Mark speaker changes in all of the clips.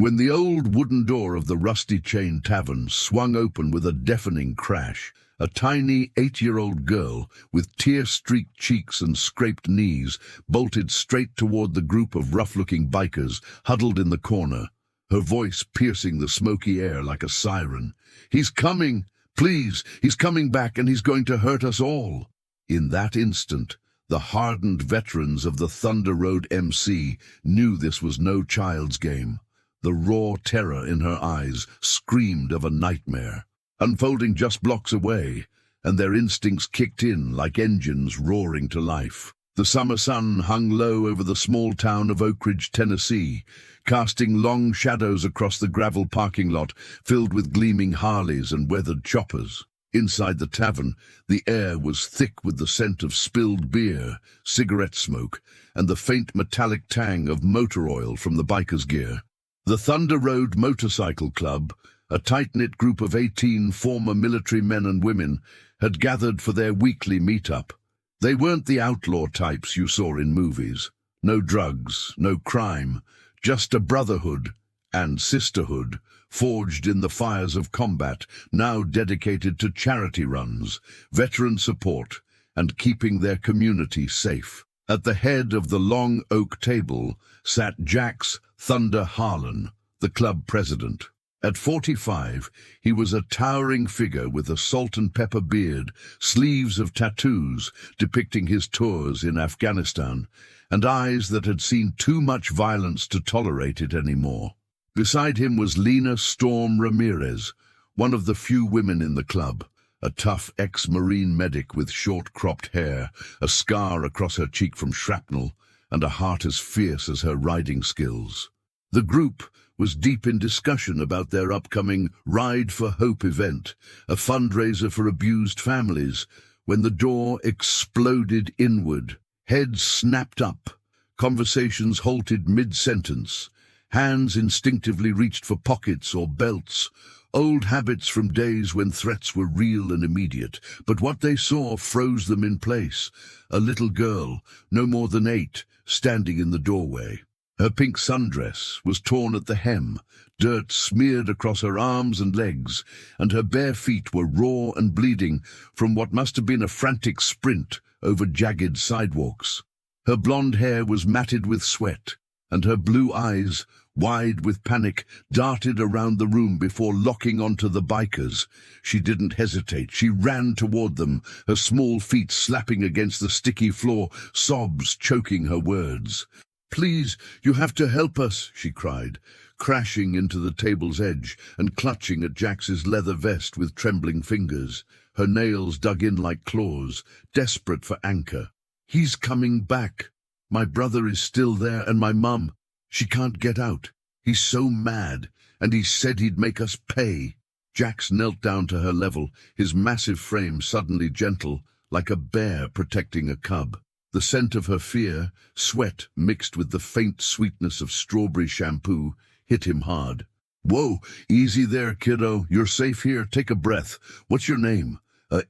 Speaker 1: When the old wooden door of the Rusty Chain Tavern swung open with a deafening crash, a tiny 8-year-old girl with tear-streaked cheeks and scraped knees bolted straight toward the group of rough-looking bikers huddled in the corner, her voice piercing the smoky air like a siren. "He's coming! Please! He's coming back and he's going to hurt us all!" In that instant, the hardened veterans of the Thunder Road MC knew this was no child's game. The raw terror in her eyes screamed of a nightmare, unfolding just blocks away, and their instincts kicked in like engines roaring to life. The summer sun hung low over the small town of Oak Ridge, Tennessee, casting long shadows across the gravel parking lot filled with gleaming Harleys and weathered choppers. Inside the tavern, the air was thick with the scent of spilled beer, cigarette smoke, and the faint metallic tang of motor oil from the bikers' gear. The Thunder Road Motorcycle Club, a tight-knit group of 18 former military men and women, had gathered for their weekly meet-up. They weren't the outlaw types you saw in movies. No drugs, no crime, just a brotherhood and sisterhood forged in the fires of combat, now dedicated to charity runs, veteran support, and keeping their community safe. At the head of the long oak table sat Jax Thunder Harlan, the club president. At 45, he was a towering figure with a salt and pepper beard, sleeves of tattoos depicting his tours in Afghanistan, and eyes that had seen too much violence to tolerate it anymore. Beside him was Lena Storm Ramirez, one of the few women in the club, a tough ex-Marine medic with short-cropped hair, a scar across her cheek from shrapnel, and a heart as fierce as her riding skills. The group was deep in discussion about their upcoming Ride for Hope event, a fundraiser for abused families, when the door exploded inward. Heads snapped up, conversations halted mid-sentence, hands instinctively reached for pockets or belts, old habits from days when threats were real and immediate. But what they saw froze them in place. A little girl, no more than 8, standing in the doorway. Her pink sundress was torn at the hem, dirt smeared across her arms and legs, and her bare feet were raw and bleeding from what must have been a frantic sprint over jagged sidewalks. Her blonde hair was matted with sweat, and her blue eyes, wide with panic, darted around the room before locking onto the bikers. She didn't hesitate. She ran toward them, her small feet slapping against the sticky floor, sobs choking her words. "Please, you have to help us," she cried, crashing into the table's edge and clutching at Jax's leather vest with trembling fingers, her nails dug in like claws, desperate for anchor. "He's coming back. My brother is still there, and my mum. She can't get out. He's so mad, and he said he'd make us pay." Jax knelt down to her level, his massive frame suddenly gentle, like a bear protecting a cub. The scent of her fear, sweat mixed with the faint sweetness of strawberry shampoo, hit him hard. "Whoa, easy there, kiddo. You're safe here. Take a breath. What's your name?"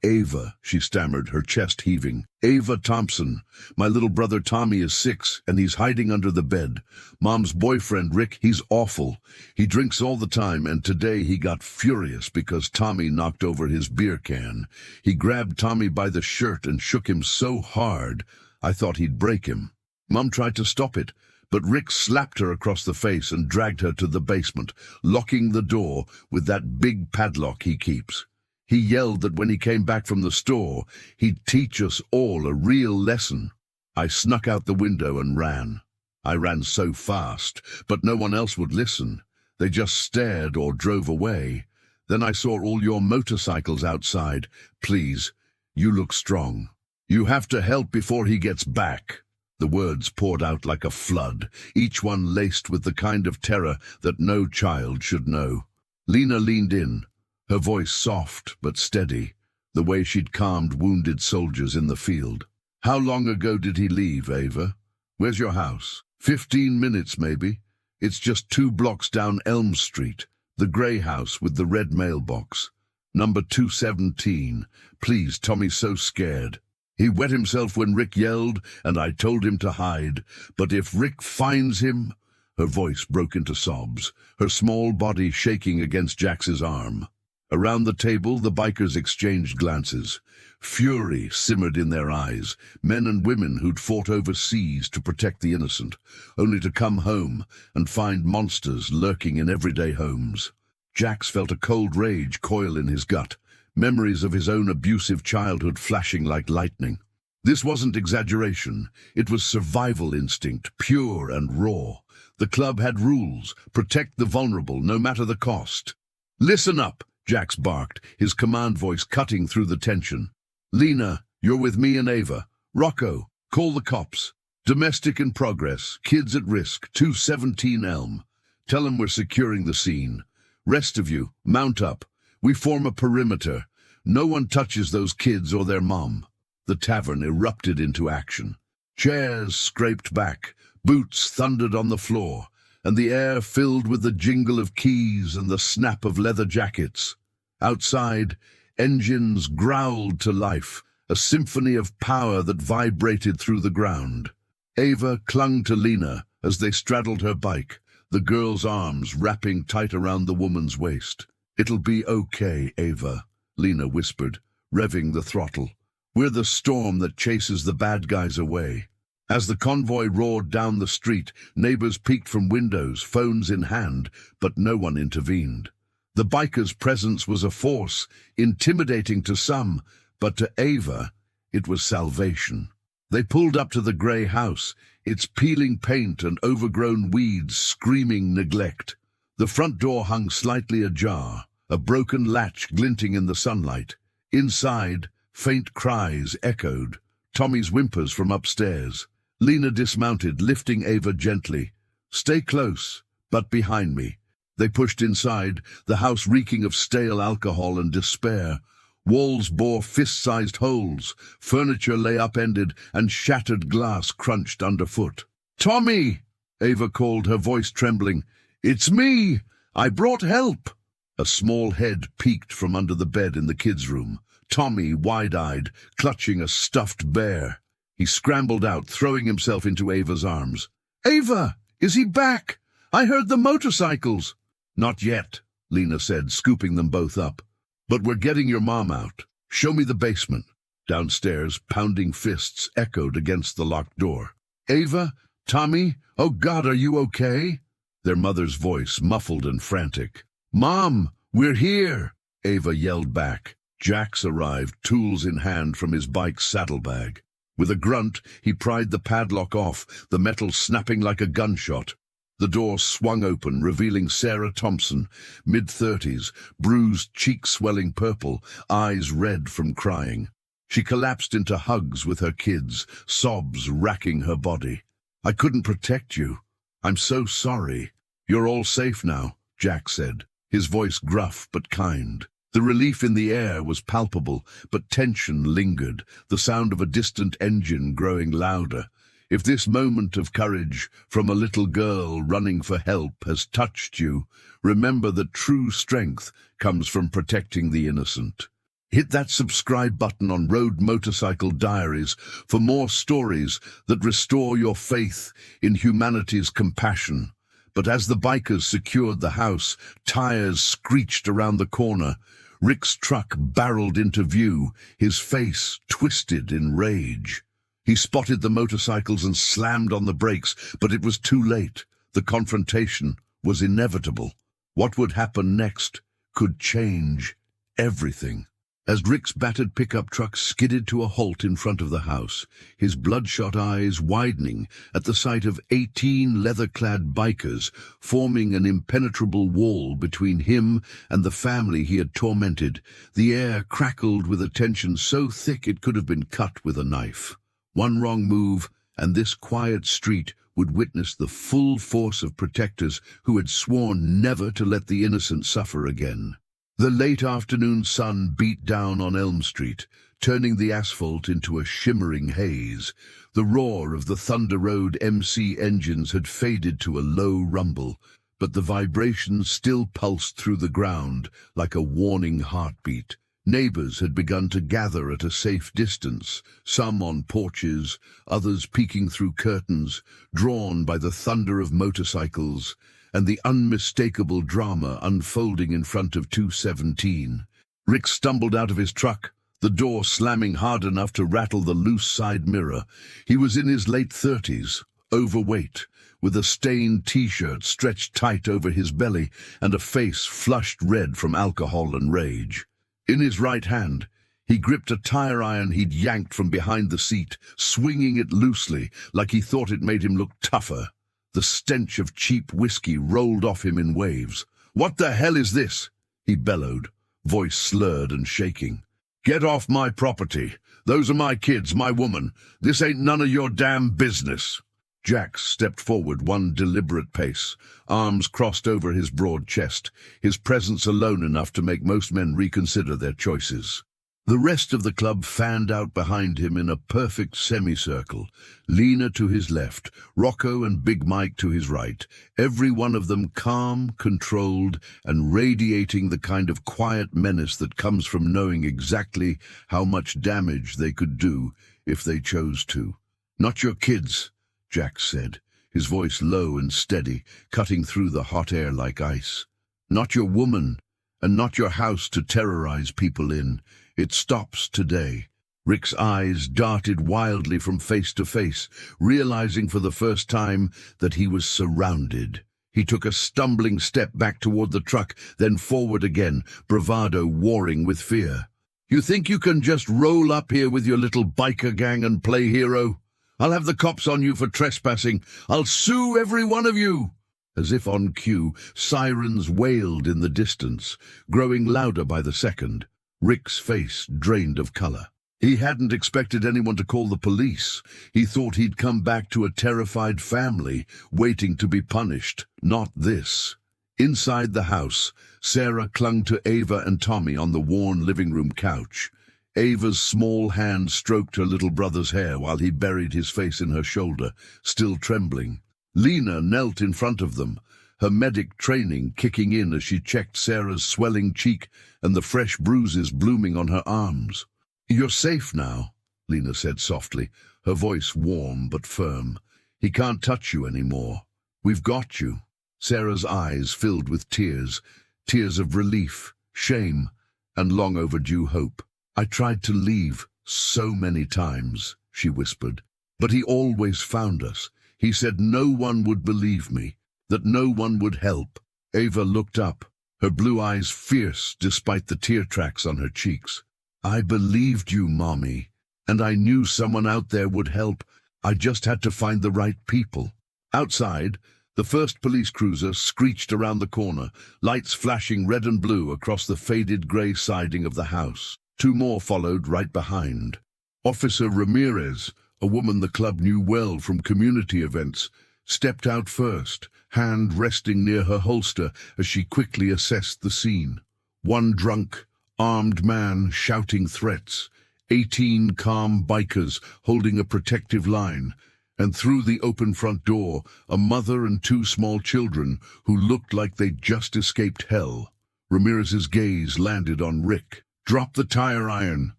Speaker 1: Ava," she stammered, her chest heaving. "Ava Thompson. My little brother Tommy is 6, and he's hiding under the bed. Mom's boyfriend, Rick, he's awful. He drinks all the time, and today he got furious because Tommy knocked over his beer can. He grabbed Tommy by the shirt and shook him so hard, I thought he'd break him. Mom tried to stop it, but Rick slapped her across the face and dragged her to the basement, locking the door with that big padlock he keeps. He yelled that when he came back from the store, he'd teach us all a real lesson. I snuck out the window and ran. I ran so fast, but no one else would listen. They just stared or drove away. Then I saw all your motorcycles outside. Please, you look strong. You have to help before he gets back." The words poured out like a flood, each one laced with the kind of terror that no child should know. Lena leaned in, her voice soft but steady, the way she'd calmed wounded soldiers in the field. "How long ago did he leave, Ava? Where's your house?" 15 minutes, maybe. It's just 2 blocks down Elm Street, the grey house with the red mailbox. Number 217. Please, Tommy's so scared. He wet himself when Rick yelled, and I told him to hide. But if Rick finds him, Her voice broke into sobs, her small body shaking against Jax's arm. Around the table, the bikers exchanged glances. Fury simmered in their eyes, men and women who'd fought overseas to protect the innocent, only to come home and find monsters lurking in everyday homes. Jax felt a cold rage coil in his gut, memories of his own abusive childhood flashing like lightning. This wasn't exaggeration, it was survival instinct, pure and raw. The club had rules: protect the vulnerable, no matter the cost. "Listen up," Jax barked, his command voice cutting through the tension. "Lena, you're with me and Ava. Rocco, call the cops. Domestic in progress, kids at risk, 217 Elm. Tell them we're securing the scene. Rest of you, mount up. We form a perimeter. No one touches those kids or their mom." The tavern erupted into action. Chairs scraped back, boots thundered on the floor, and the air filled with the jingle of keys and the snap of leather jackets. Outside, engines growled to life, a symphony of power that vibrated through the ground. Ava clung to Lena as they straddled her bike, the girl's arms wrapping tight around the woman's waist. "It'll be okay, Ava," Lena whispered, revving the throttle. "We're the storm that chases the bad guys away." As the convoy roared down the street, neighbors peeked from windows, phones in hand, but no one intervened. The bikers' presence was a force, intimidating to some, but to Ava, it was salvation. They pulled up to the grey house, its peeling paint and overgrown weeds screaming neglect. The front door hung slightly ajar, a broken latch glinting in the sunlight. Inside, faint cries echoed, Tommy's whimpers from upstairs. Lena dismounted, lifting Ava gently. "Stay close, but behind me." They pushed inside, the house reeking of stale alcohol and despair. Walls bore fist-sized holes, furniture lay upended, and shattered glass crunched underfoot. "Tommy!" Ava called, her voice trembling. "It's me! I brought help!" A small head peeked from under the bed in the kids' room. Tommy, wide-eyed, clutching a stuffed bear. He scrambled out, throwing himself into Ava's arms. "Ava, is he back? I heard the motorcycles." "Not yet," Lena said, scooping them both up. "But we're getting your mom out. Show me the basement." Downstairs, pounding fists echoed against the locked door. "Ava? Tommy? Oh God, are you okay?" Their mother's voice, muffled and frantic. "Mom, we're here!" Ava yelled back. Jax arrived, tools in hand from his bike's saddlebag. With a grunt, he pried the padlock off, the metal snapping like a gunshot. The door swung open, revealing Sarah Thompson, mid-30s, bruised, cheeks swelling purple, eyes red from crying. She collapsed into hugs with her kids, sobs racking her body. "I couldn't protect you. I'm so sorry." "You're all safe now," Jax said, his voice gruff but kind. The relief in the air was palpable, but tension lingered, the sound of a distant engine growing louder. If this moment of courage from a little girl running for help has touched you, remember that true strength comes from protecting the innocent. Hit that subscribe button on Road Motorcycle Diaries for more stories that restore your faith in humanity's compassion. But as the bikers secured the house, tires screeched around the corner. Rick's truck barreled into view, his face twisted in rage. He spotted the motorcycles and slammed on the brakes, but it was too late. The confrontation was inevitable. What would happen next could change everything. As Rick's battered pickup truck skidded to a halt in front of the house, his bloodshot eyes widening at the sight of 18 leather-clad bikers forming an impenetrable wall between him and the family he had tormented, the air crackled with a tension so thick it could have been cut with a knife. One wrong move, and this quiet street would witness the full force of protectors who had sworn never to let the innocent suffer again. The late afternoon sun beat down on Elm Street, turning the asphalt into a shimmering haze. The roar of the Thunder Road MC engines had faded to a low rumble, but the vibration still pulsed through the ground like a warning heartbeat. Neighbors had begun to gather at a safe distance, some on porches, others peeking through curtains, drawn by the thunder of motorcycles and the unmistakable drama unfolding in front of 217. Rick stumbled out of his truck, the door slamming hard enough to rattle the loose side mirror. He was in his late 30s, overweight, with a stained t-shirt stretched tight over his belly and a face flushed red from alcohol and rage. In his right hand, he gripped a tire iron he'd yanked from behind the seat, swinging it loosely like he thought it made him look tougher. The stench of cheap whiskey rolled off him in waves. "What the hell is this?" he bellowed, voice slurred and shaking. "Get off my property. Those are my kids, my woman. This ain't none of your damn business." Jack stepped forward one deliberate pace, arms crossed over his broad chest, his presence alone enough to make most men reconsider their choices. The rest of the club fanned out behind him in a perfect semicircle, Lena to his left, Rocco and Big Mike to his right, every one of them calm, controlled, and radiating the kind of quiet menace that comes from knowing exactly how much damage they could do if they chose to. "Not your kids," Jack said, his voice low and steady, cutting through the hot air like ice. "Not your woman, and not your house to terrorize people in. It stops today." Rick's eyes darted wildly from face to face, realizing for the first time that he was surrounded. He took a stumbling step back toward the truck, then forward again, bravado warring with fear. "You think you can just roll up here with your little biker gang and play hero? I'll have the cops on you for trespassing. I'll sue every one of you." As if on cue, sirens wailed in the distance, growing louder by the second. Rick's face drained of color. He hadn't expected anyone to call the police. He thought he'd come back to a terrified family, waiting to be punished. Not this. Inside the house, Sarah clung to Ava and Tommy on the worn living room couch. Ava's small hand stroked her little brother's hair while he buried his face in her shoulder, still trembling. Lena knelt in front of them, her medic training kicking in as she checked Sarah's swelling cheek and the fresh bruises blooming on her arms. "You're safe now," Lena said softly, her voice warm but firm. "He can't touch you anymore. We've got you." Sarah's eyes filled with tears, tears of relief, shame, and long overdue hope. "I tried to leave so many times," she whispered, "but he always found us. He said no one would believe me, that no one would help." Ava looked up, her blue eyes fierce despite the tear tracks on her cheeks. "I believed you, Mommy, and I knew someone out there would help. I just had to find the right people." Outside, the first police cruiser screeched around the corner, lights flashing red and blue across the faded grey siding of the house. Two more followed right behind. Officer Ramirez, a woman the club knew well from community events, stepped out first, hand resting near her holster as she quickly assessed the scene. One drunk, armed man shouting threats, 18 calm bikers holding a protective line, and through the open front door, a mother and two small children who looked like they'd just escaped hell. Ramirez's gaze landed on Rick. "Drop the tire iron.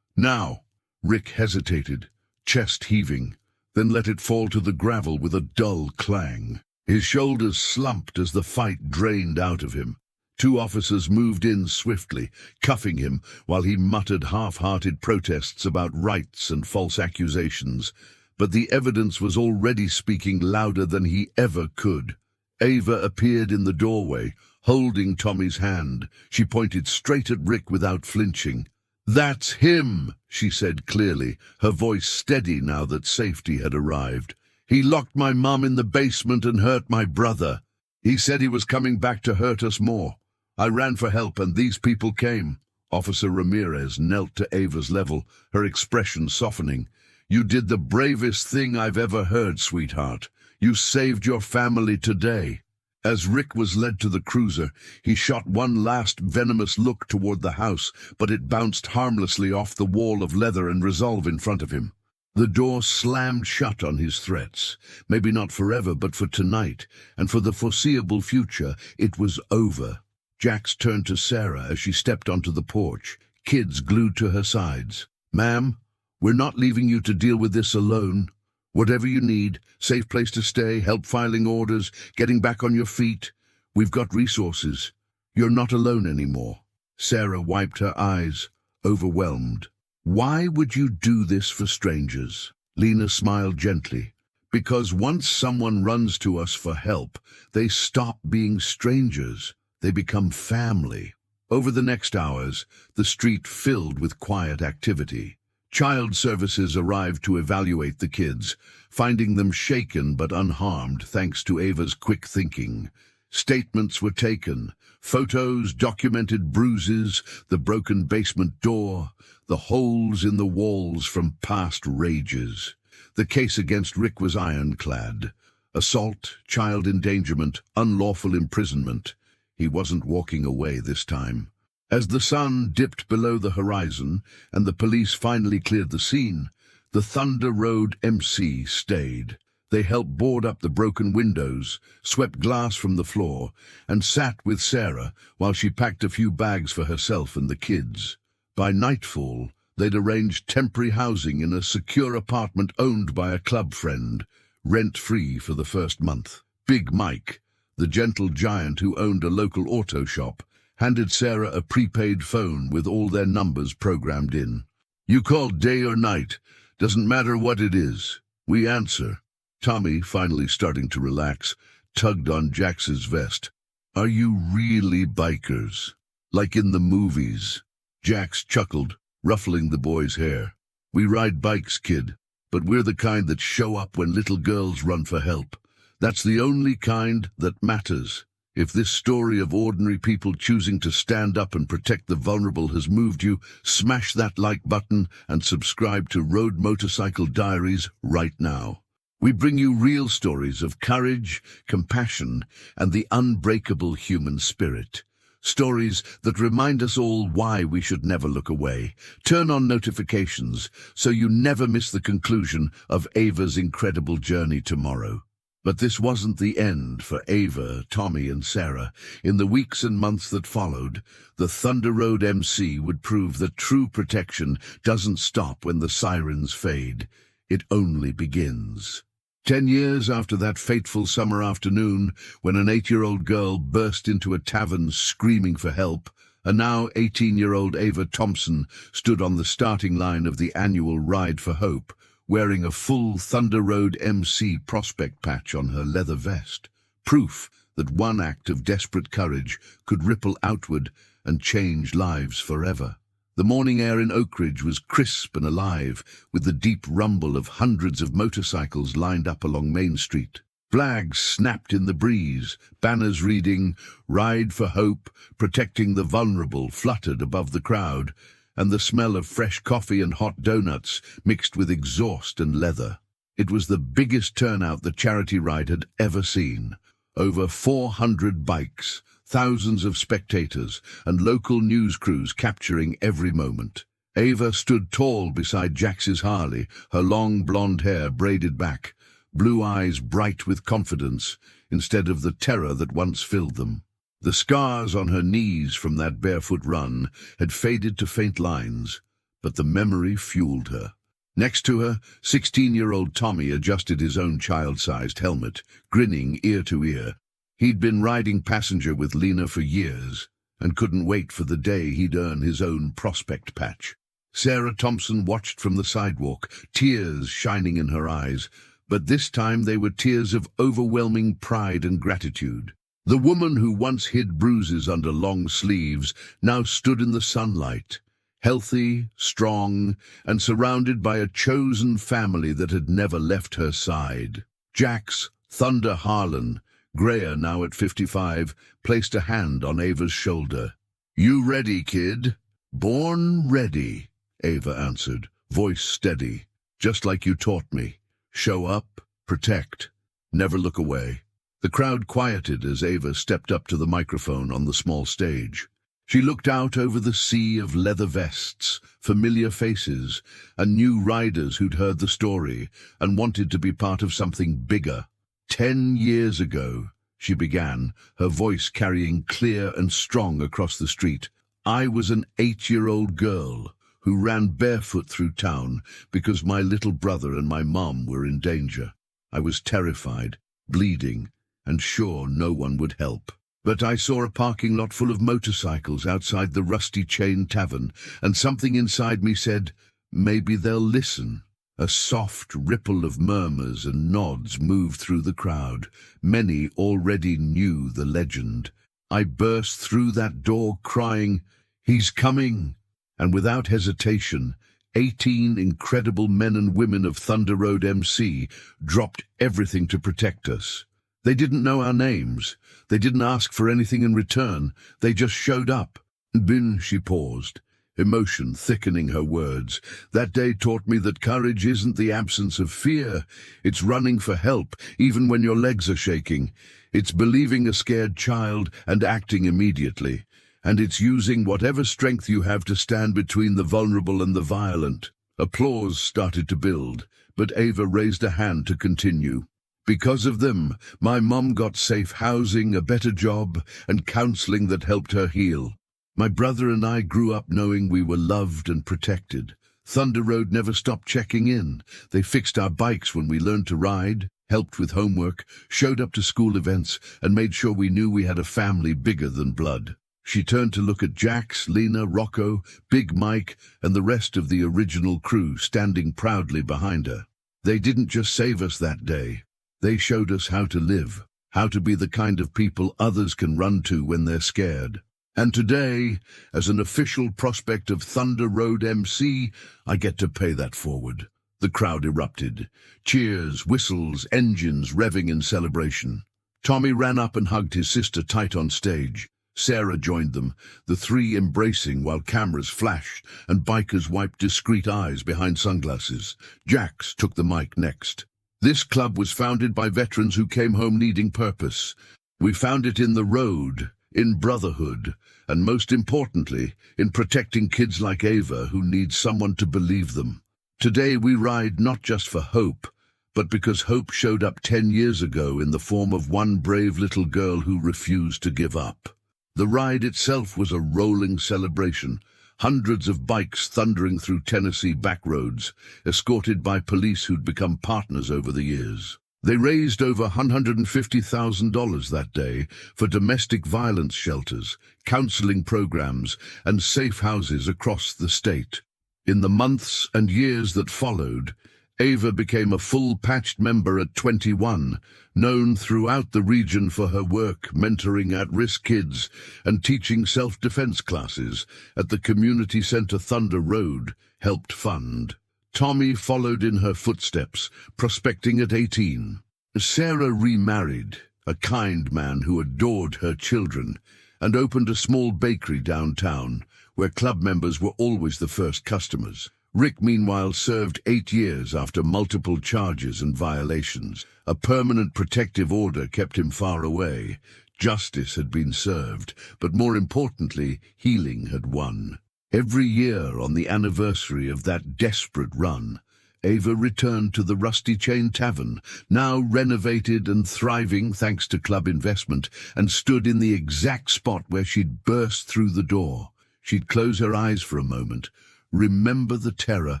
Speaker 1: Now." Rick hesitated, chest heaving, then let it fall to the gravel with a dull clang. His shoulders slumped as the fight drained out of him. Two officers moved in swiftly, cuffing him while he muttered half-hearted protests about rights and false accusations. But the evidence was already speaking louder than he ever could. Ava appeared in the doorway, holding Tommy's hand. She pointed straight at Rick without flinching. "That's him," she said clearly, her voice steady now that safety had arrived. "He locked my mum in the basement and hurt my brother. He said he was coming back to hurt us more. I ran for help and these people came." Officer Ramirez knelt to Ava's level, her expression softening. "You did the bravest thing I've ever heard, sweetheart. You saved your family today." As Rick was led to the cruiser, he shot one last venomous look toward the house, but it bounced harmlessly off the wall of leather and resolve in front of him. The door slammed shut on his threats. Maybe not forever, but for tonight, and for the foreseeable future, it was over. Jax turned to Sarah as she stepped onto the porch, kids glued to her sides. "Ma'am, we're not leaving you to deal with this alone. Whatever you need, safe place to stay, help filing orders, getting back on your feet, we've got resources. You're not alone anymore." Sarah wiped her eyes, overwhelmed. "Why would you do this for strangers?" Lena smiled gently. "Because once someone runs to us for help, they stop being strangers. They become family." Over the next hours, the street filled with quiet activity. Child services arrived to evaluate the kids, finding them shaken but unharmed thanks to Ava's quick thinking. Statements were taken. Photos documented bruises, the broken basement door, the holes in the walls from past rages. The case against Rick was ironclad. Assault, child endangerment, unlawful imprisonment. He wasn't walking away this time. As the sun dipped below the horizon and the police finally cleared the scene, the Thunder Road MC stayed. They helped board up the broken windows, swept glass from the floor, and sat with Sarah while she packed a few bags for herself and the kids. By nightfall, they'd arranged temporary housing in a secure apartment owned by a club friend, rent-free for the first month. Big Mike, the gentle giant who owned a local auto shop, handed Sarah a prepaid phone with all their numbers programmed in. "You call day or night, doesn't matter what it is. We answer." Tommy, finally starting to relax, tugged on Jax's vest. "Are you really bikers? Like in the movies?" Jax chuckled, ruffling the boy's hair. "We ride bikes, kid, but we're the kind that show up when little girls run for help. That's the only kind that matters. If this story of ordinary people choosing to stand up and protect the vulnerable has moved you, smash that like button and subscribe to Road Motorcycle Diaries right now. We bring you real stories of courage, compassion, and the unbreakable human spirit. Stories that remind us all why we should never look away. Turn on notifications so you never miss the conclusion of Ava's incredible journey tomorrow. But this wasn't the end for Ava, Tommy, and Sarah. In the weeks and months that followed, the Thunder Road MC would prove that true protection doesn't stop when the sirens fade. It only begins. 10 years after that fateful summer afternoon, when an 8-year-old girl burst into a tavern screaming for help, a now 18-year-old Ava Thompson stood on the starting line of the annual Ride for Hope, wearing a full Thunder Road MC prospect patch on her leather vest. Proof that one act of desperate courage could ripple outward and change lives forever. The morning air in Oak Ridge was crisp and alive, with the deep rumble of hundreds of motorcycles lined up along Main Street. Flags snapped in the breeze, banners reading, "Ride for Hope, protecting the vulnerable," fluttered above the crowd, and the smell of fresh coffee and hot donuts mixed with exhaust and leather. It was the biggest turnout the charity ride had ever seen. Over 400 bikes, thousands of spectators, and local news crews capturing every moment. Ava stood tall beside Jax's Harley, her long blonde hair braided back, blue eyes bright with confidence instead of the terror that once filled them. The scars on her knees from that barefoot run had faded to faint lines, but the memory fueled her. Next to her, 16-year-old Tommy adjusted his own child-sized helmet, grinning ear to ear. He'd been riding passenger with Lena for years, and couldn't wait for the day he'd earn his own prospect patch. Sarah Thompson watched from the sidewalk, tears shining in her eyes, but this time they were tears of overwhelming pride and gratitude. The woman who once hid bruises under long sleeves now stood in the sunlight, healthy, strong, and surrounded by a chosen family that had never left her side. Jax, Thunder Harlan, Greer, now at 55, placed a hand on Ava's shoulder. "You ready, kid?" "Born ready," Ava answered, voice steady. "Just like you taught me. Show up, protect, never look away." The crowd quieted as Ava stepped up to the microphone on the small stage. She looked out over the sea of leather vests, familiar faces, and new riders who'd heard the story and wanted to be part of something bigger. 10 years ago, she began, her voice carrying clear and strong across the street, I was an 8-year-old girl who ran barefoot through town because my little brother and my mom were in danger. I was terrified, bleeding, and sure no one would help. But I saw a parking lot full of motorcycles outside the Rusty Chain Tavern, and something inside me said, maybe they'll listen. A soft ripple of murmurs and nods moved through the crowd. Many already knew the legend. I burst through that door crying, "He's coming!" And without hesitation, 18 incredible men and women of Thunder Road MC dropped everything to protect us. They didn't know our names. They didn't ask for anything in return. They just showed up. Bin, she paused, emotion thickening her words. That day taught me that courage isn't the absence of fear. It's running for help, even when your legs are shaking. It's believing a scared child and acting immediately. And it's using whatever strength you have to stand between the vulnerable and the violent. Applause started to build, but Ava raised a hand to continue. Because of them, my mom got safe housing, a better job, and counseling that helped her heal. My brother and I grew up knowing we were loved and protected. Thunder Road never stopped checking in. They fixed our bikes when we learned to ride, helped with homework, showed up to school events, and made sure we knew we had a family bigger than blood. She turned to look at Jax, Lena, Rocco, Big Mike, and the rest of the original crew standing proudly behind her. They didn't just save us that day. They showed us how to live, how to be the kind of people others can run to when they're scared. And today, as an official prospect of Thunder Road MC, I get to pay that forward. The crowd erupted. Cheers, whistles, engines revving in celebration. Tommy ran up and hugged his sister tight on stage. Sarah joined them, the three embracing while cameras flashed and bikers wiped discreet eyes behind sunglasses. Jax took the mic next. This club was founded by veterans who came home needing purpose. We found it in the road, in brotherhood, and most importantly, in protecting kids like Ava who need someone to believe them. Today we ride not just for hope, but because hope showed up 10 years ago in the form of one brave little girl who refused to give up. The ride itself was a rolling celebration, hundreds of bikes thundering through Tennessee backroads, escorted by police who'd become partners over the years. They raised over $150,000 that day for domestic violence shelters, counseling programs, and safe houses across the state. In the months and years that followed, Ava became a full-patched member at 21, known throughout the region for her work mentoring at-risk kids and teaching self-defense classes at the community center Thunder Road helped fund. Tommy followed in her footsteps, prospecting at 18. Sarah remarried, a kind man who adored her children, and opened a small bakery downtown, where club members were always the first customers. Rick, meanwhile, served 8 years after multiple charges and violations. A permanent protective order kept him far away. Justice had been served, but more importantly, healing had won. Every year on the anniversary of that desperate run, Ava returned to the Rusty Chain Tavern, now renovated and thriving thanks to club investment, and stood in the exact spot where she'd burst through the door. She'd close her eyes for a moment, remember the terror,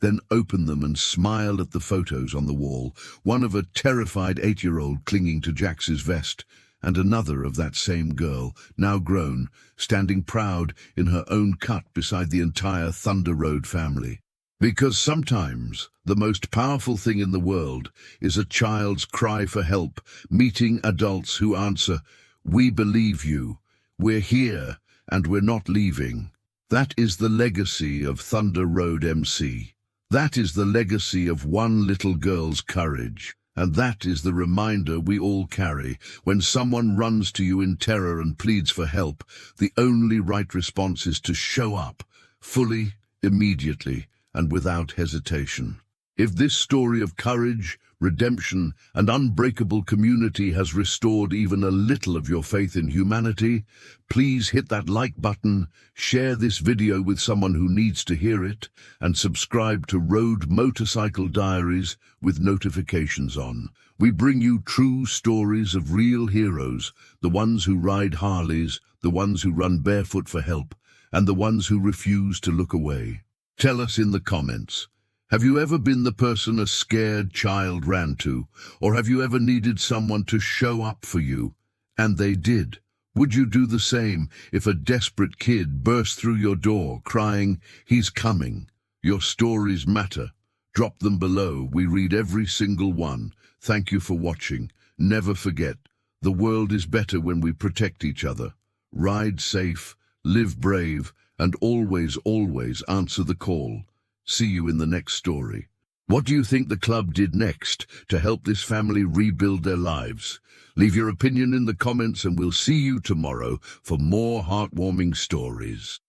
Speaker 1: then open them and smile at the photos on the wall, one of a terrified 8-year-old clinging to Jax's vest, and another of that same girl, now grown, standing proud in her own cut beside the entire Thunder Road family. Because sometimes the most powerful thing in the world is a child's cry for help, meeting adults who answer, "We believe you, we're here, and we're not leaving." That is the legacy of Thunder Road MC. That is the legacy of one little girl's courage. And that is the reminder we all carry. When someone runs to you in terror and pleads for help, the only right response is to show up, fully, immediately, and without hesitation. If this story of courage, redemption, and unbreakable community has restored even a little of your faith in humanity, please hit that like button, share this video with someone who needs to hear it, and subscribe to Road Motorcycle Diaries with notifications on. We bring you true stories of real heroes, the ones who ride Harleys, the ones who run barefoot for help, and the ones who refuse to look away. Tell us in the comments. Have you ever been the person a scared child ran to? Or have you ever needed someone to show up for you? And they did. Would you do the same if a desperate kid burst through your door crying, "He's coming"? Your stories matter. Drop them below. We read every single one. Thank you for watching. Never forget, the world is better when we protect each other. Ride safe, live brave, and always, always answer the call. See you in the next story. What do you think the club did next to help this family rebuild their lives? Leave your opinion in the comments and we'll see you tomorrow for more heartwarming stories.